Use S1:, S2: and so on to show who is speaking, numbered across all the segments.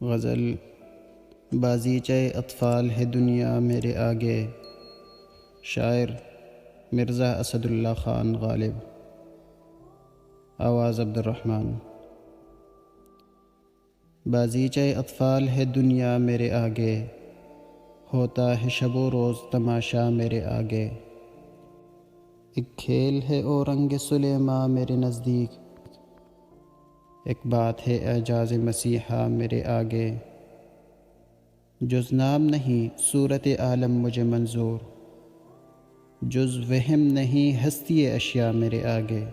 S1: غزل بازیچہ اطفال ہے دنیا میرے آگے، شاعر مرزا اسد اللہ خان غالب، آواز عبدالرحمن۔ بازیچہ اطفال ہے دنیا میرے آگے، ہوتا ہے شب و روز تماشا میرے آگے۔ ایک کھیل ہے اور رنگ سلیماں میرے نزدیک، ایک بات ہے اعجاز مسیحا میرے آگے۔ جز نام نہیں صورت عالم مجھے منظور، جز وہم نہیں ہستی اشیاء میرے آگے۔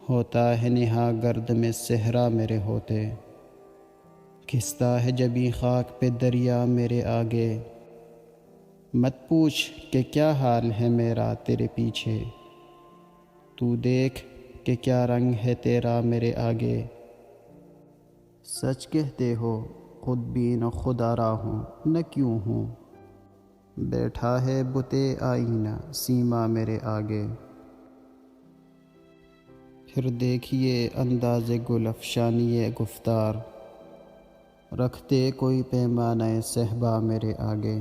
S1: ہوتا ہے نہا گرد میں صحرا میرے ہوتے، کھستا ہے جبیں خاک پہ دریا میرے آگے۔ مت پوچھ کہ کیا حال ہے میرا تیرے پیچھے، تو دیکھ کہ کیا رنگ ہے تیرا میرے آگے۔ سچ کہتے ہو خود بین و خود آرا ہوں، نہ کیوں ہوں، بیٹھا ہے بتِ آئینہ سیما میرے آگے۔ پھر دیکھیے انداز گل افشانی گفتار، رکھتے کوئی پیمانہ صہبا میرے آگے۔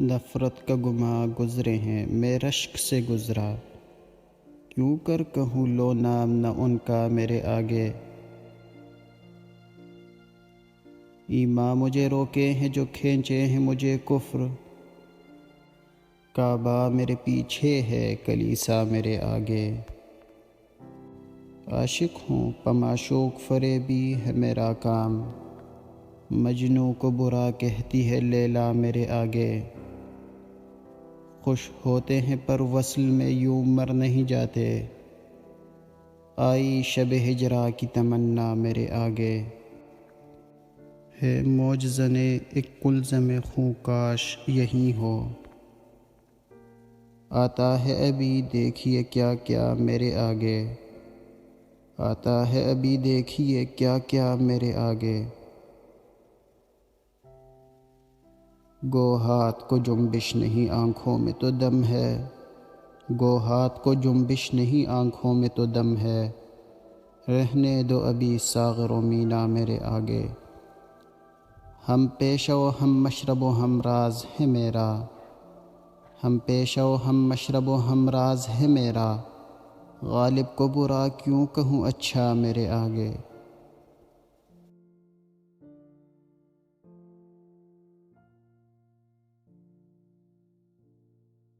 S1: نفرت کا گماں گزرے ہیں میں رشک سے گزرا، کیوں کر کہوں لو نام نہ ان کا میرے آگے۔ ایماں مجھے روکے ہیں جو کھینچے ہیں مجھے کفر، کعبہ میرے پیچھے ہے کلیسا میرے آگے۔ عاشق ہوں پمعشوق فریبی ہے میرا کام، مجنوں کو برا کہتی ہے لیلا میرے آگے۔ خوش ہوتے ہیں پر وصل میں یوں مر نہیں جاتے، آئی شب ہجرا کی تمنا میرے آگے۔ ہے موج زنے ایک کلزم خوں کاش یہی ہو، آتا ہے ابھی دیکھیے کیا کیا میرے آگے۔ آتا ہے ابھی دیکھیے کیا کیا میرے آگے۔ گو ہاتھ کو جنبش نہیں آنکھوں میں تو دم ہے، گو ہاتھ کو جنبش نہیں آنکھوں میں تو دم ہے، رہنے دو ابھی ساغر و مینا میرے آگے۔ ہم پیشہ و ہم مشرب و ہم راز ہے میرا، ہم پیشہ و ہم مشرب و ہم راز ہے میرا، غالب کو برا کیوں کہوں اچھا میرے آگے۔